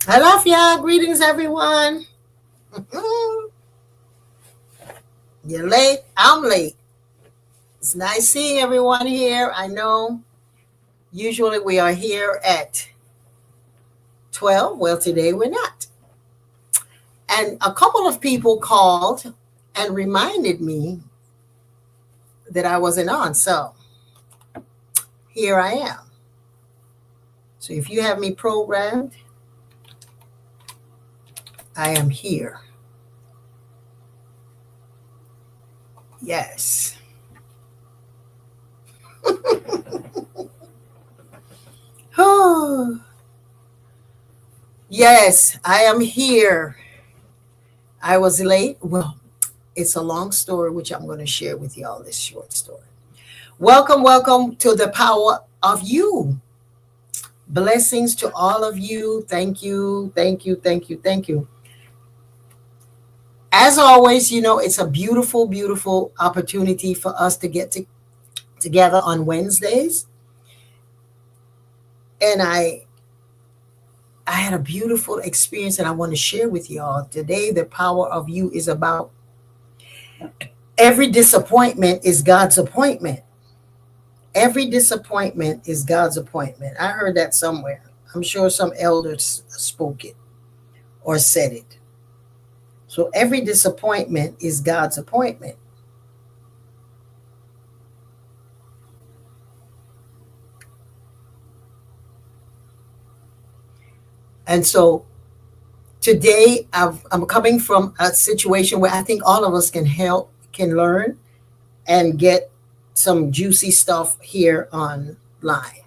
Hello, yeah. Greetings, everyone. You're late. I'm late. It's nice seeing everyone here. I know usually we are here at 12. Well, today we're not. And a couple of people called and reminded me that I wasn't on. So here I am. So if you have me programmed, I am here. Yes. Yes, I am here. I was late. Well, it's a long story, which I'm going to share with y'all this short story. Welcome to the power of you. Blessings to all of you. Thank you. As always, it's a beautiful opportunity for us to get together on Wednesdays. And I had a beautiful experience and I want to share with y'all. Today, the power of you is about every disappointment is God's appointment. Every disappointment is God's appointment. I heard that somewhere. I'm sure some elders spoke it or said it. So every disappointment is God's appointment. And so today I'm coming from a situation where I think all of us can learn, and get some juicy stuff here online.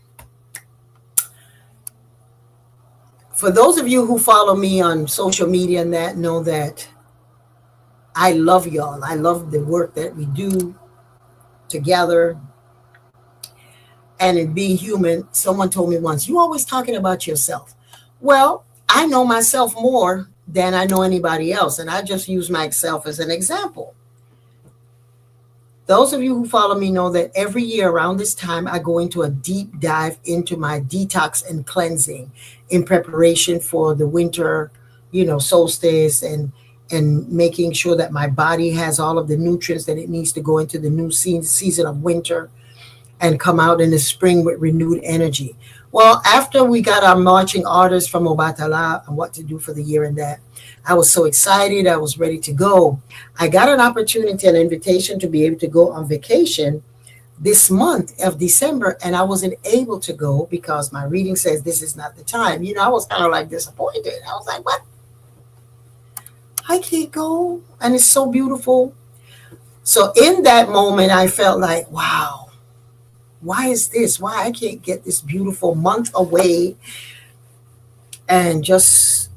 For those of you who follow me on social media and that know that I love y'all. I love the work that we do together. And in being human, someone told me once, "You always talking about yourself." Well, I know myself more than I know anybody else. And I just use myself as an example. Those of you who follow me know that every year around this time, I go into a deep dive into my detox and cleansing in preparation for the winter, solstice, and making sure that my body has all of the nutrients that it needs to go into the new season of winter and come out in the spring with renewed energy. Well, after we got our marching orders from Obatala on what to do for the year and that, I was so excited. I was ready to go. I got an opportunity, an invitation to be able to go on vacation this month of December, and I wasn't able to go because my reading says this is not the time. I was kind of like disappointed. I was like, what? I can't go. And it's so beautiful. So in that moment, I felt like, wow, why is this? Why I can't get this beautiful month away and just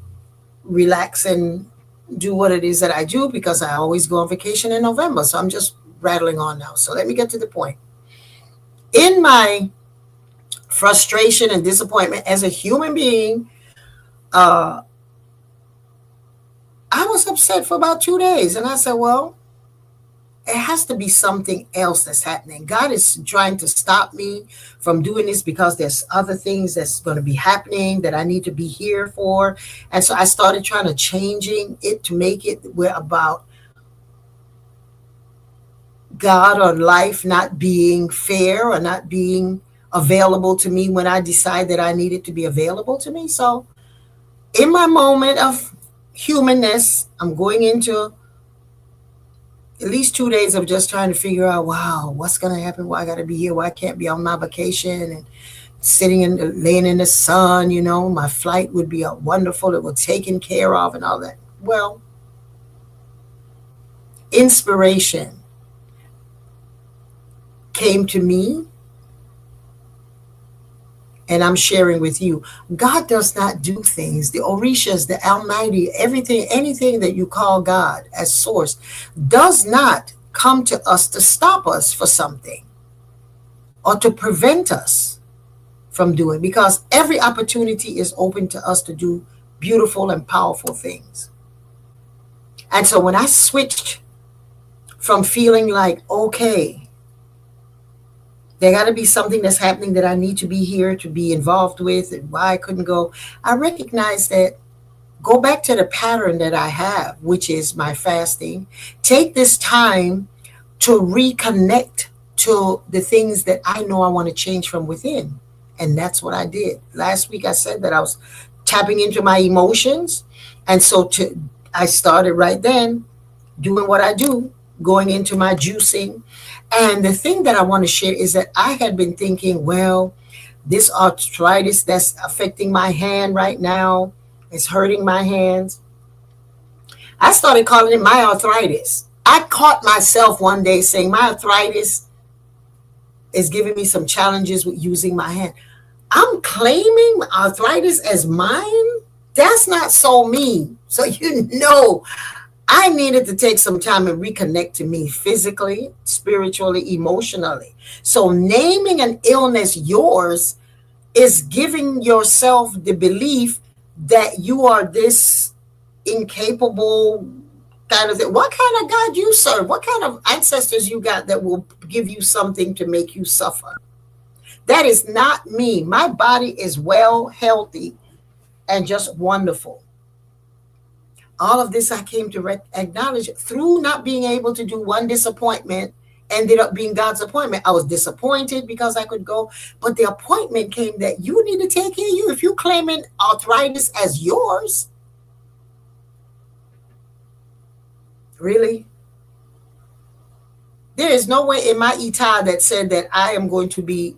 relax and do what it is that I do, because I always go on vacation in November. So I'm just rattling on now. So let me get to the point. In my frustration and disappointment as a human being, I was upset for about 2 days. And I said, well, it has to be something else that's happening. God is trying to stop me from doing this because there's other things that's going to be happening that I need to be here for. And so I started trying to changing it to make it about God or life not being fair or not being available to me when I decide that I need it to be available to me. So in my moment of humanness, I'm going into at least 2 days of just trying to figure out, wow, what's going to happen? Why I got to be here? Why I can't be on my vacation and laying in the sun? My flight would be wonderful. It was taken care of and all that. Well, inspiration came to me, and I'm sharing with you. God does not do things. The Orishas, the Almighty, everything, anything that you call God as source does not come to us to stop us for something or to prevent us from doing, because every opportunity is open to us to do beautiful and powerful things. And so when I switched from feeling like, okay, there got to be something that's happening that I need to be here to be involved with, and why I couldn't go, I recognized that go back to the pattern that I have, which is my fasting. Take this time to reconnect to the things that I know I want to change from within. And that's what I did. Last week I said that I was tapping into my emotions. And so I started right then doing what I do, going into my juicing. And the thing that I want to share is that I had been thinking, well, this arthritis that's affecting my hand right now, it's hurting my hands. I started calling it my arthritis. I caught myself one day saying my arthritis is giving me some challenges with using my hand. I'm claiming arthritis as mine? That's not so me. So, I needed to take some time and reconnect to me physically, spiritually, emotionally. So, naming an illness yours is giving yourself the belief that you are this incapable kind of thing. What kind of God you serve? What kind of ancestors you got that will give you something to make you suffer? That is not me. My body is well, healthy, and just wonderful. All of this I came to acknowledge through not being able to do one disappointment, ended up being God's appointment. I was disappointed because I could go, but the appointment came that you need to take care of you. If you're claiming arthritis as yours, really? There is no way in my Ita that said that I am going to be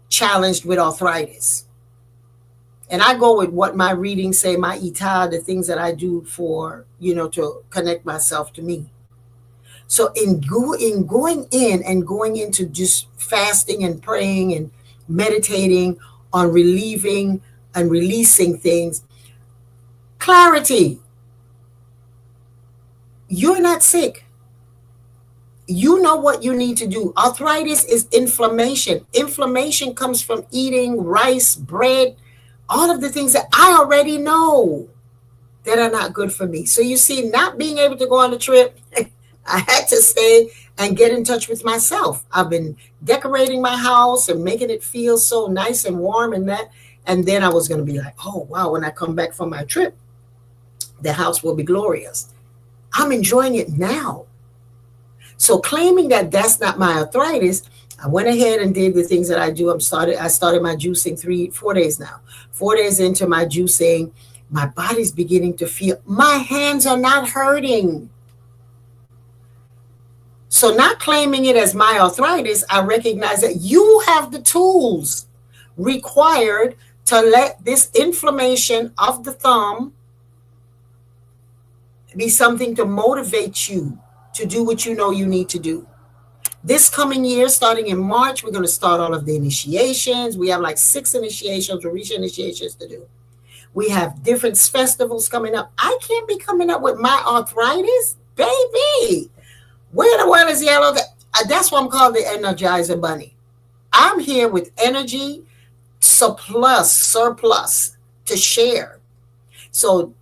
challenged with arthritis. And I go with what my readings say, my Ita, the things that I do for, to connect myself to me. So in going in and going into just fasting and praying and meditating on relieving and releasing things, clarity. You're not sick. You know what you need to do. Arthritis is inflammation. Inflammation comes from eating rice, bread, all of the things that I already know that are not good for me. So you see, not being able to go on a trip, I had to stay and get in touch with myself. I've been decorating my house and making it feel so nice and warm and that. And then I was going to be like, oh, wow, when I come back from my trip, the house will be glorious. I'm enjoying it now. So claiming that that's not my arthritis, I went ahead and did the things that I do. I started my juicing 4 days now. 4 days into my juicing, my body's beginning to feel, my hands are not hurting. So not claiming it as my arthritis, I recognize that you have the tools required to let this inflammation of the thumb be something to motivate you to do what you know you need to do. This coming year, starting in March, we're going to start all of the initiations. We have like 6 initiations, Orisha initiations to do. We have different festivals coming up. I can't be coming up with my arthritis, baby. Where the world is yellow? That's why I'm called the Energizer Bunny. I'm here with energy, surplus to share. So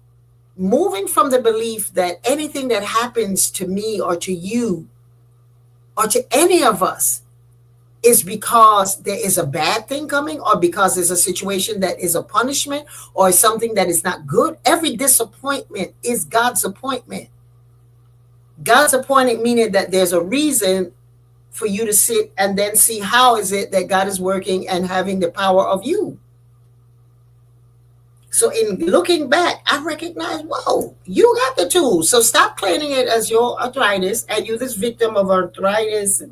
moving from the belief that anything that happens to me or to you or to any of us is because there is a bad thing coming or because there's a situation that is a punishment or something that is not good. Every disappointment is God's appointment. God's appointment meaning that there's a reason for you to sit and then see how is it that God is working and having the power of you. So in looking back, I recognize, whoa, you got the tools. So stop claiming it as your arthritis and you're this victim of arthritis.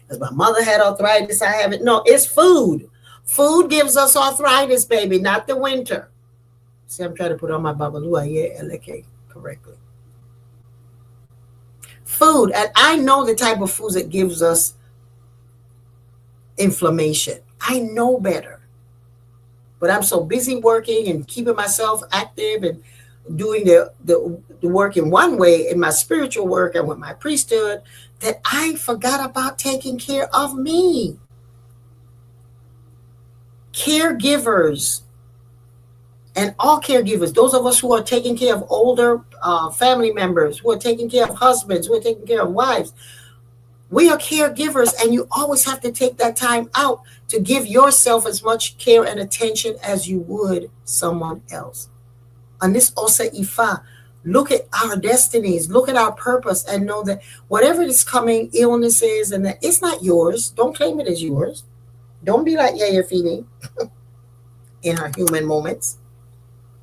Because my mother had arthritis, I have it. No, it's food. Food gives us arthritis, baby, not the winter. See, I'm trying to put on my Babalua, yeah, LK correctly. Food, and I know the type of foods that gives us inflammation. I know better. But I'm so busy working and keeping myself active and doing the work in one way, in my spiritual work and with my priesthood, that I forgot about taking care of me. Caregivers and all caregivers, those of us who are taking care of older family members, who are taking care of husbands, who are taking care of wives, we are caregivers, and you always have to take that time out to give yourself as much care and attention as you would someone else. on this Osa Ifa, look at our destinies, look at our purpose, and know that whatever is coming, illnesses, and that it's not yours. Don't claim it as yours. Don't be like Yeyefini in her human moments.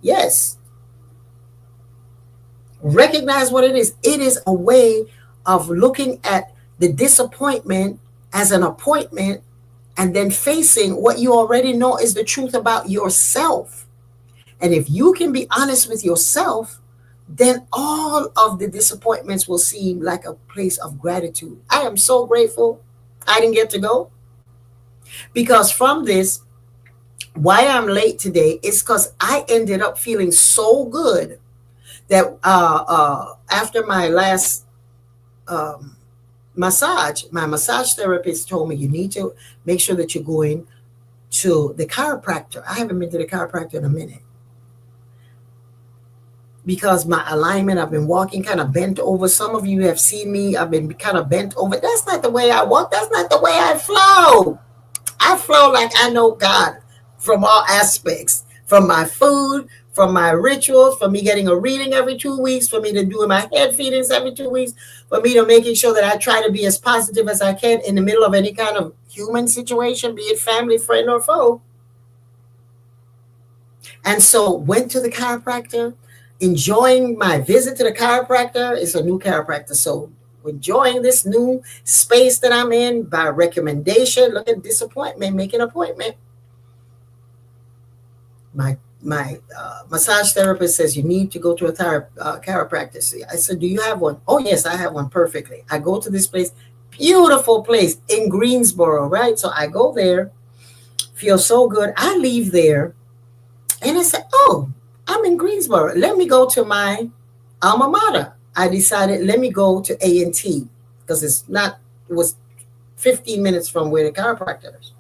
Yes, recognize what it is. It is a way of looking at the disappointment as an appointment and then facing what you already know is the truth about yourself. And if you can be honest with yourself, then all of the disappointments will seem like a place of gratitude. I am so grateful I didn't get to go, because from this, why I'm late today is because I ended up feeling so good that after my last massage, my massage therapist told me you need to make sure that you're going to the chiropractor. I haven't been to the chiropractor in a minute because my alignment, I've been walking kind of bent over. Some of you have seen me, I've been kind of bent over. That's not the way I walk. That's not the way I flow. I flow like I know God from all aspects, from my food, from my rituals, for me getting a reading every 2 weeks, for me to doing my head feedings every 2 weeks, for me to making sure that I try to be as positive as I can in the middle of any kind of human situation, be it family, friend, or foe. And so went to the chiropractor, enjoying my visit to the chiropractor. It's a new chiropractor, so enjoying this new space that I'm in by recommendation. Look at disappointment, make an appointment. My massage therapist says you need to go to a chiropractor. I said, do you have one? Oh, yes, I have one perfectly. I go to this place, beautiful place in Greensboro, right? So I go there, feel so good. I leave there and I said, oh, I'm in Greensboro. Let me go to my alma mater. I decided, let me go to A&T because it was 15 minutes from where the chiropractor is.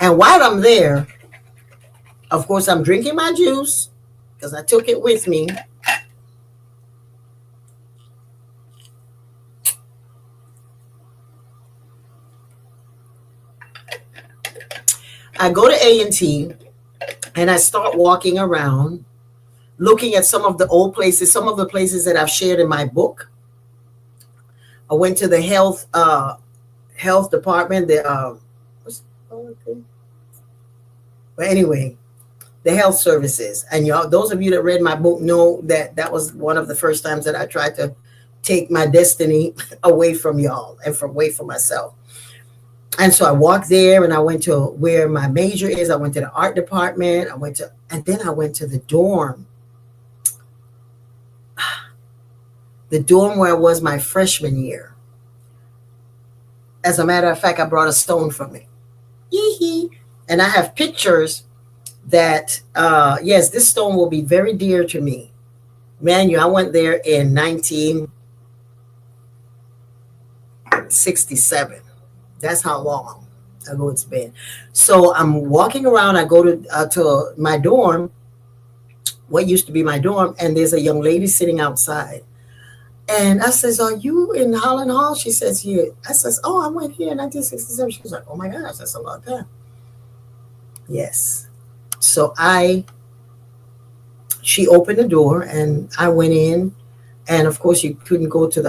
And while I'm there, of course, I'm drinking my juice because I took it with me. I go to A&T and I start walking around, looking at some of the old places, some of the places that I've shared in my book. I went to the health department. But anyway, the health services. And y'all, those of you that read my book know that that was one of the first times that I tried to take my destiny away from y'all and away from myself. And so I walked there and I went to where my major is. I went to the art department. And then I went to the dorm. The dorm where I was my freshman year. As a matter of fact, I brought a stone from it. Yee-hee. And I have pictures that, yes, this stone will be very dear to me. Man, I went there in 1967. That's how long ago it's been. So I'm walking around. I go to my dorm, what used to be my dorm, and there's a young lady sitting outside. And I says, are you in Holland Hall? She says, yeah. I says, oh, I went here in 1967. She was like, oh my gosh, that's a long time. Yes. So she opened the door and I went in, and of course you couldn't go to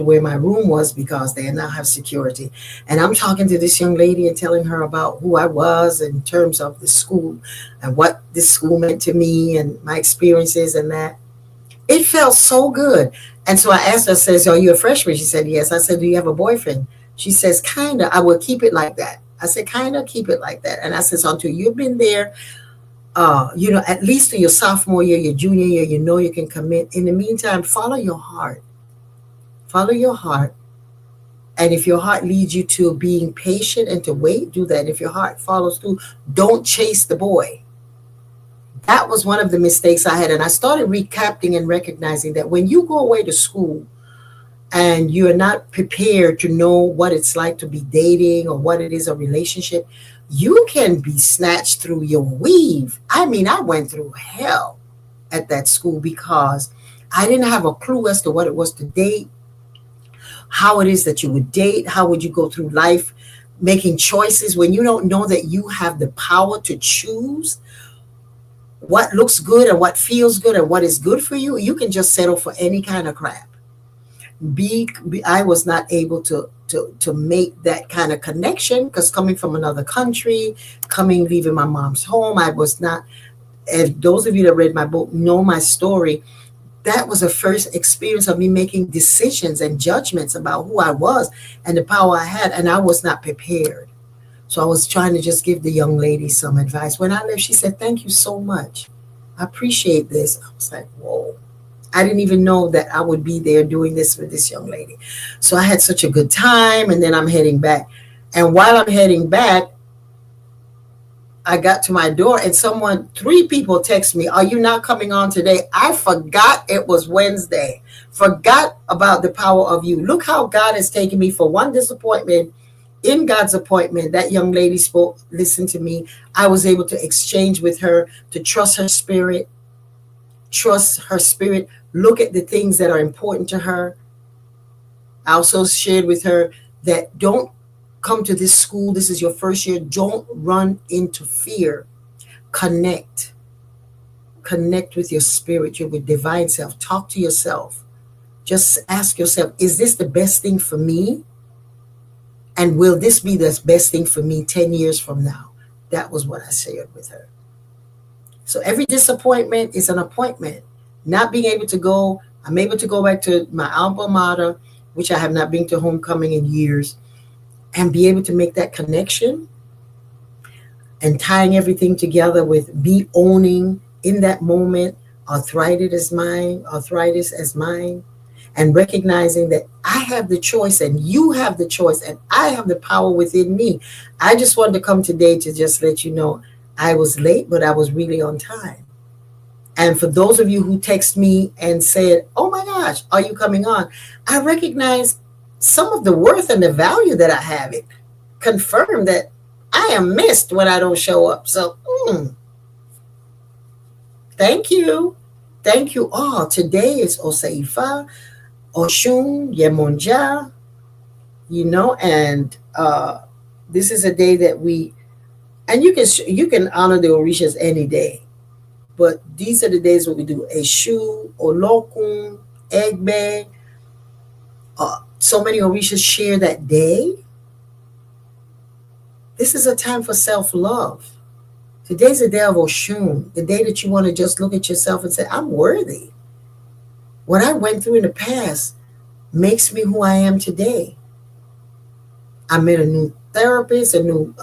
where my room was because they now have security. And I'm talking to this young lady and telling her about who I was in terms of the school and what this school meant to me and my experiences and that. It felt so good. And so I asked her, I says, are you a freshman? She said, yes. I said, do you have a boyfriend? She says, kinda. I will keep it like that. I said, kinda, keep it like that. And I says, until you've been there, at least to your sophomore year, your junior year, you can commit. In the meantime, follow your heart. Follow your heart. And if your heart leads you to being patient and to wait, do that. If your heart follows through, don't chase the boy. That was one of the mistakes I had. And I started recapping and recognizing that when you go away to school and you're not prepared to know what it's like to be dating or what it is, a relationship, you can be snatched through your weave. I mean, I went through hell at that school because I didn't have a clue as to what it was to date, how it is that you would date, how would you go through life making choices when you don't know that you have the power to choose what looks good and what feels good and what is good for you, you can just settle for any kind of crap. I was not able to make that kind of connection because coming from another country, leaving my mom's home, I was not. If those of you that read my book know my story, that was the first experience of me making decisions and judgments about who I was and the power I had, and I was not prepared. So I was trying to just give the young lady some advice. When I left, she said, "Thank you so much. I appreciate this." I was like, whoa. I didn't even know that I would be there doing this with this young lady. So I had such a good time, and then I'm heading back. And while I'm heading back, I got to my door and three people text me, "Are you not coming on today?" I forgot it was Wednesday. Forgot about the power of you. Look how God has taken me for one disappointment. In God's appointment, that young lady spoke, listened to me. I was able to exchange with her, to trust her spirit, look at the things that are important to her. I also shared with her that don't come to this school. This is your first year. Don't run into fear. Connect. Connect with your spirit, your divine self. Talk to yourself. Just ask yourself, is this the best thing for me? And will this be the best thing for me 10 years from now? That was what I shared with her. So every disappointment is an appointment. Not being able to go, I'm able to go back to my alma mater, which I have not been to homecoming in years, and be able to make that connection and tying everything together with me owning in that moment arthritis as mine, and recognizing that I have the choice and you have the choice and I have the power within me. I just wanted to come today to just let you know I was late, but I was really on time. And for those of you who text me and said, "Oh my gosh, are you coming on?" I recognize some of the worth and the value that I have. It confirmed that I am missed when I don't show up. So, thank you. Thank you all. Today is Oseifa, Oshun, Yemonja, and this is a day that and you can honor the Orishas any day. But these are the days where we do Eshu, Olokun, Egbe. So many Orishas share that day. This is a time for self-love. Today's the day of Oshun, the day that you want to just look at yourself and say, "I'm worthy. What I went through in the past makes me who I am today." I met a new therapist, a new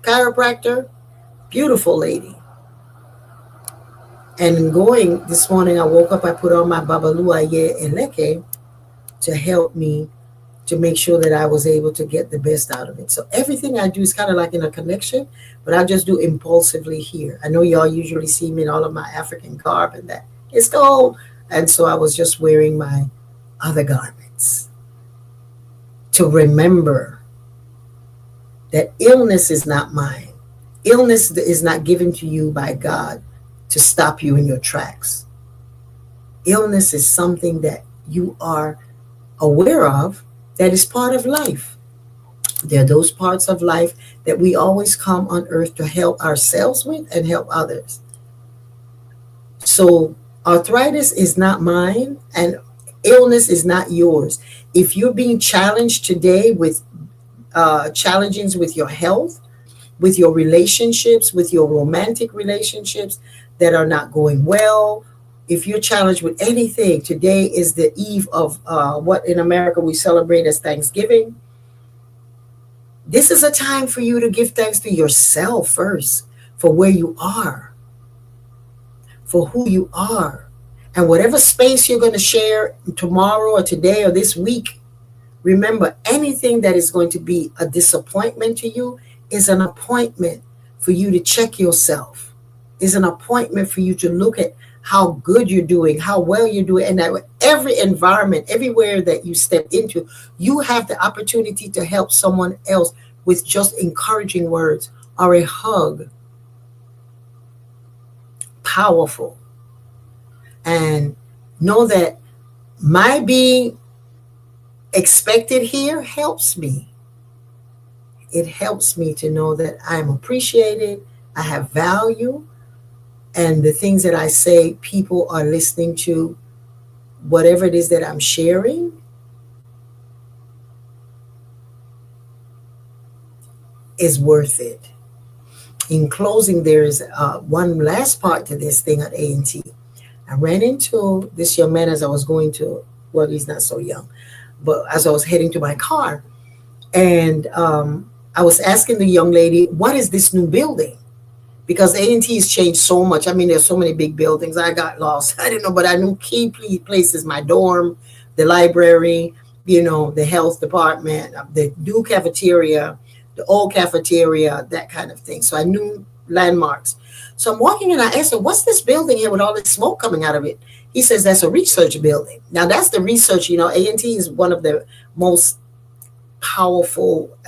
chiropractor, beautiful lady. And going this morning, I woke up, I put on my Babalua Ye Eleke to help me to make sure that I was able to get the best out of it. So everything I do is kind of like in a connection, but I just do impulsively here. I know y'all usually see me in all of my African garb and that. It's cold. And so I was just wearing my other garments to remember that illness is not mine. Illness is not given to you by God to stop you in your tracks. Illness is something that you are aware of that is part of life. There are those parts of life that we always come on earth to help ourselves with and help others. So arthritis is not mine and illness is not yours. If you're being challenged today with challenges with your health, with your relationships, with your romantic relationships that are not going well, if you're challenged with anything, today is the eve of what in America we celebrate as Thanksgiving. This is a time for you to give thanks to yourself first for where you are, for who you are. And whatever space you're going to share tomorrow or today or this week, remember anything that is going to be a disappointment to you is an appointment for you to check yourself, is an appointment for you to look at how good you're doing, how well you're doing. And that every environment, everywhere that you step into, you have the opportunity to help someone else with just encouraging words or a hug. Powerful. And know that my being expected here helps me. it helps me to know that I'm appreciated, I have value, and the things that I say, people are listening to. Whatever it is that I'm sharing is worth it. In closing, there is one last part to this thing at A&T. I ran into this young man as I was going to, well, he's not so young, but as I was heading to my car, and I was asking the young lady, what is this new building? Because A&T has changed so much. I mean, there's so many big buildings. I got lost. I didn't know, but I knew key places, my dorm, the library, the health department, the new cafeteria, the old cafeteria, that kind of thing. So I knew landmarks. So I'm walking and I asked him, what's this building here with all this smoke coming out of it? He says, that's a research building. Now that's the research, A&T is one of the most powerful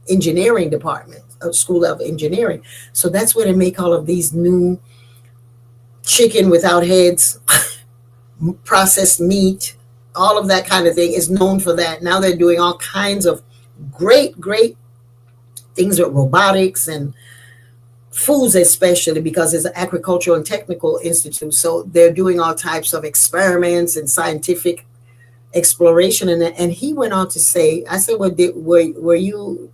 engineering department, school of engineering. So that's where they make all of these new chicken without heads, processed meat, all of that kind of thing is known for that. Now they're doing all kinds of great things with robotics and foods, especially because it's an agricultural and technical institute. So they're doing all types of experiments and scientific exploration. And he went on to say, I said, well, were you,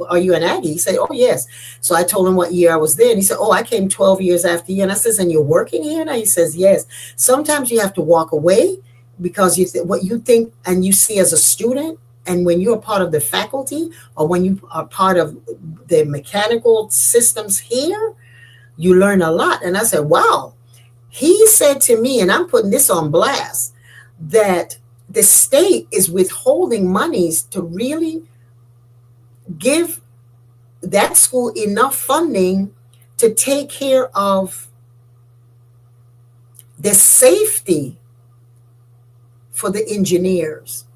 are you an Aggie? He said, oh, yes. So I told him what year I was there. And he said, oh, I came 12 years after you. And I says, and you're working here now? He says, yes. Sometimes you have to walk away because what you think and you see as a student, and when you're part of the faculty or when you are part of the mechanical systems here, you learn a lot. And I said, wow. He said to me, and I'm putting this on blast, that the state is withholding monies to really give that school enough funding to take care of the safety for the engineers.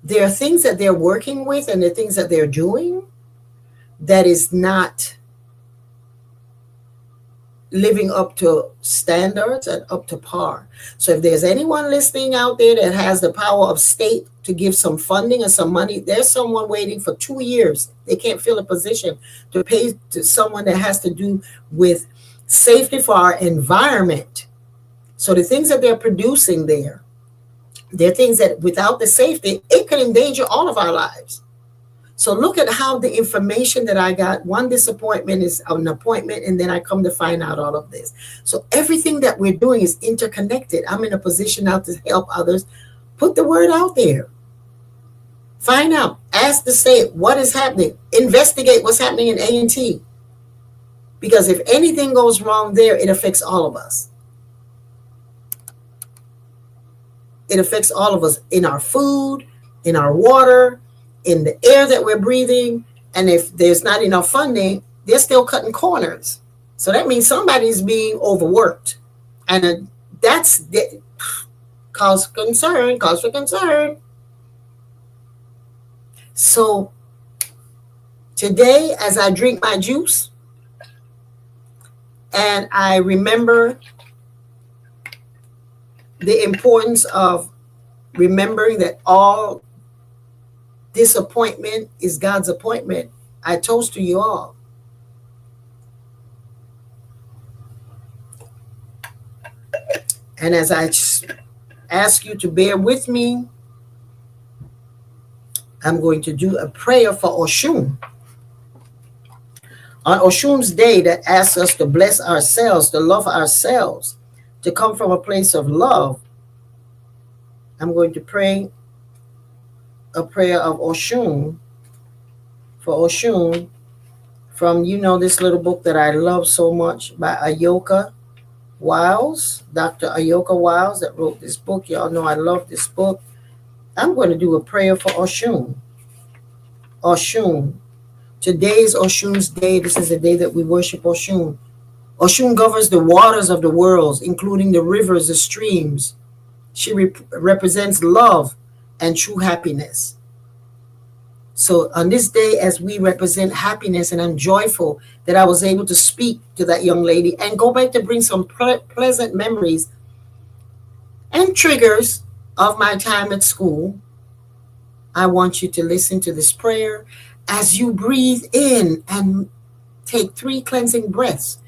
There are things that they're working with and the things that they're doing that is not living up to standards and up to par. So if there's anyone listening out there that has the power of state to give some funding or some money, there's someone waiting for 2 years. They can't fill a position to pay to someone that has to do with safety for our environment. So the things that they're producing there, they're things that without the safety, it could endanger all of our lives. So look at how the information that I got, one disappointment is an appointment, and then I come to find out all of this. So everything that we're doing is interconnected. I'm in a position now to help others. Put the word out there. Find out. Ask the state what is happening. Investigate what's happening in A&T. Because if anything goes wrong there, it affects all of us. It affects all of us in our food, in our water, in the air that we're breathing. And if there's not enough funding, they're still cutting corners. So that means somebody's being overworked. And that's cause for concern. So today, as I drink my juice and I remember the importance of remembering that all disappointment is God's appointment, I toast to you all. And as I ask you to bear with me, I'm going to do a prayer for Oshun. On Oshun's day that asks us to bless ourselves, to love ourselves, to come from a place of love, I'm going to pray a prayer of Oshun, for Oshun, from, this little book that I love so much by Ayoka Wiles, Dr. Ayoka Wiles, that wrote this book. Y'all know I love this book. I'm going to do a prayer for Oshun. Oshun. Today is Oshun's day. This is the day that we worship Oshun. Oshun governs the waters of the world, including the rivers, the streams. She represents love and true happiness. So on this day, as we represent happiness, and I'm joyful that I was able to speak to that young lady and go back to bring some pleasant memories and triggers of my time at school, I want you to listen to this prayer As you breathe in and take 3 cleansing breaths,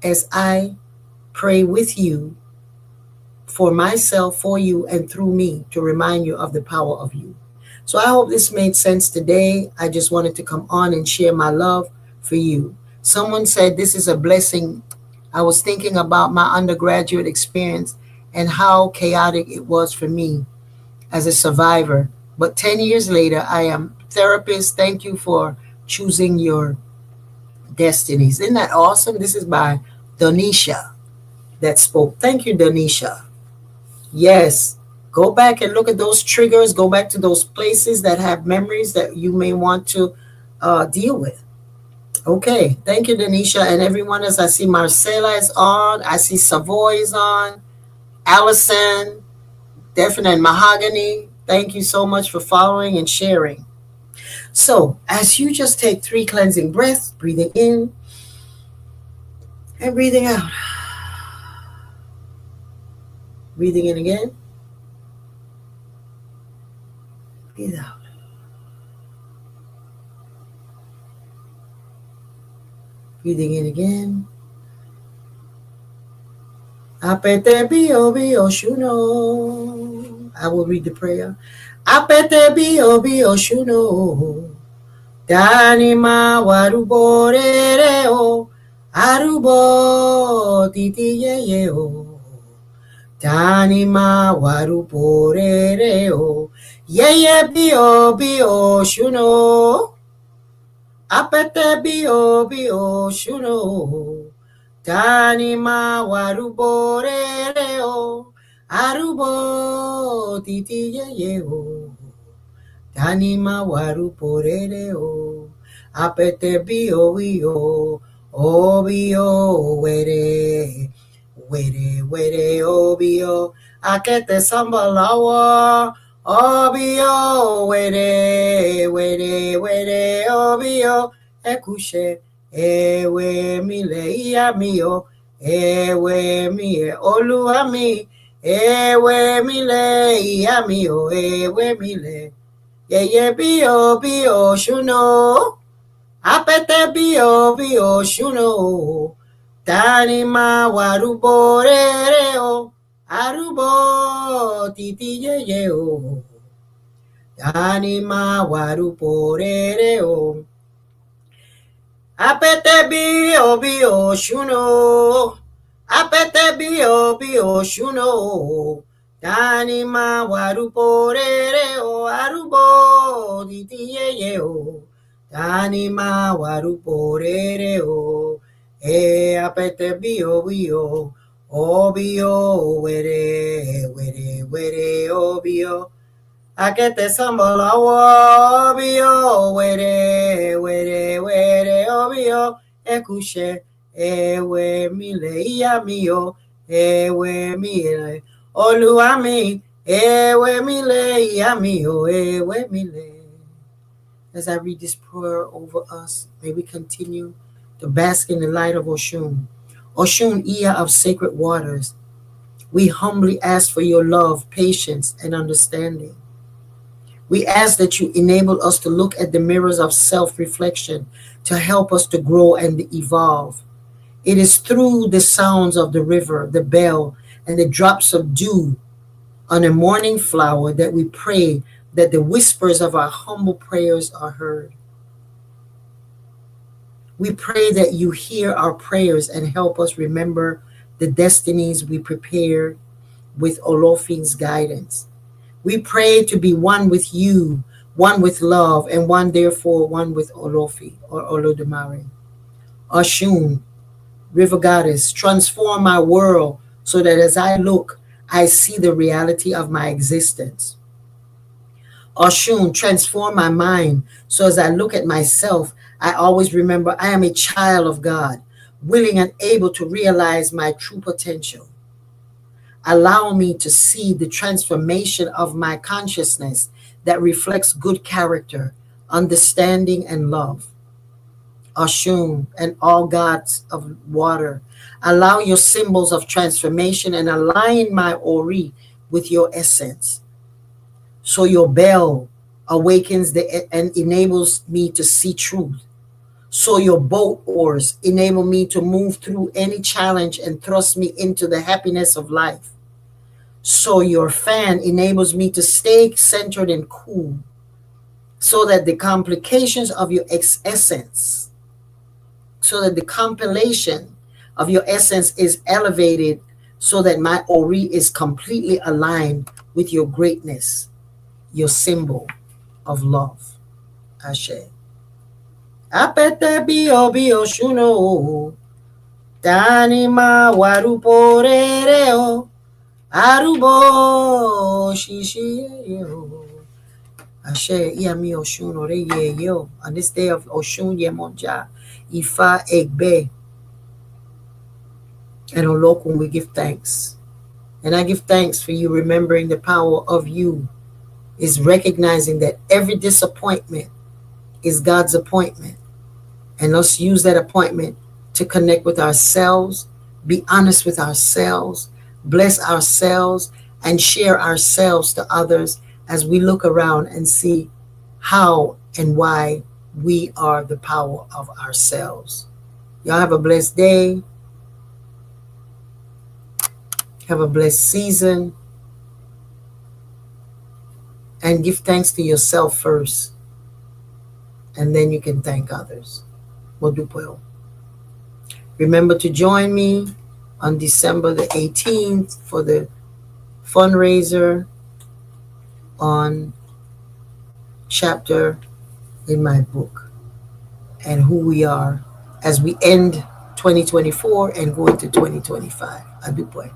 as I pray with you, for myself, for you, and through me to remind you of the power of you. So I hope this made sense today. I just wanted to come on and share my love for you. Someone said this is a blessing. I was thinking about my undergraduate experience and how chaotic it was for me as a survivor. But 10 years later, I am therapist. Thank you for choosing your destinies. Isn't that awesome? This is by Donisha that spoke. Thank you, Donisha. Yes. Go back and look at those triggers. Go back to those places that have memories that you may want to deal with. Okay. Thank you, Denisha. And everyone else, I see Marcela is on. I see Savoy is on. Allison, Definite and Mahogany. Thank you so much for following and sharing. So, as you just take 3 cleansing breaths, breathing in and breathing out. Breathing in again. Breathe out. Breathing in again. Apete bio bio shuno. I will read the prayer. Apete bio bio shuno. Danima waruboreo. Arubo titi yeo. Danima waruboreo. Yeye bio bio shuno. Apete bio bio shuno. Tanima waruboreo, arubo titi yeo. Tanima waruboreo, apete bio bio, obio were, were obio, akete sambalawa, obio were obio, ekushe. Ewe mile iya mio, ewe mie olúwa mi, ewe mile iya mio, ewe mile. Yeye bio shuno, apete bio shuno. Tani ma waruboreo, arubo titi yeye o. Tani ma waruboreo. Apete bio shuno. Apete bio shuno. Tanima waruporeo arubo ditiyeo. Tanima waruporeo. Apete bio obio were obio. Akete sambalawo obio were obio ekushe ewe mile iya mio ewe mile olúwa mi ewe mile iya mio ewe mile. As I read this prayer over us, may we continue to bask in the light of Oshun. Oshun, Iya of sacred waters, we humbly ask for your love, patience, and understanding. We ask that you enable us to look at the mirrors of self-reflection to help us to grow and evolve. It is through the sounds of the river, the bell, and the drops of dew on a morning flower that we pray that the whispers of our humble prayers are heard. We pray that you hear our prayers and help us remember the destinies we prepared with Olofin's guidance. We pray to be one with you, one with love, and one therefore one with Olofi or Olodumare. Oshun, River Goddess, transform my world so that as I look, I see the reality of my existence. Oshun, transform my mind so as I look at myself, I always remember I am a child of God, willing and able to realize my true potential. Allow me to see the transformation of my consciousness that reflects good character, understanding, and love. Oshun and all gods of water, allow your symbols of transformation and align my Ori with your essence. So your bell awakens and enables me to see truth. So your boat oars enable me to move through any challenge and thrust me into the happiness of life. So your fan enables me to stay centered and cool, so that the complications of your essence, so that the compilation of your essence is elevated, so that my ori is completely aligned with your greatness, your symbol of love. Ashe. Apete bio shuno, tanima waruporereo, arubo shishio. Ashe Iyami Oshun Oreye Yo. On this day of Oshun Yemonja, Ifa Egbe, and Olokun, we give thanks. And I give thanks for you remembering the power of you, is recognizing that every disappointment is God's appointment. And let's use that appointment to connect with ourselves, be honest with ourselves, bless ourselves, and share ourselves to others as we look around and see how and why we are the power of ourselves. Y'all have a blessed day. Have a blessed season. And give thanks to yourself first. And then you can thank others. Modupuel. Remember to join me on December the 18th for the fundraiser on chapter in my book and who we are as we end 2024 and go into 2025. Adupoy.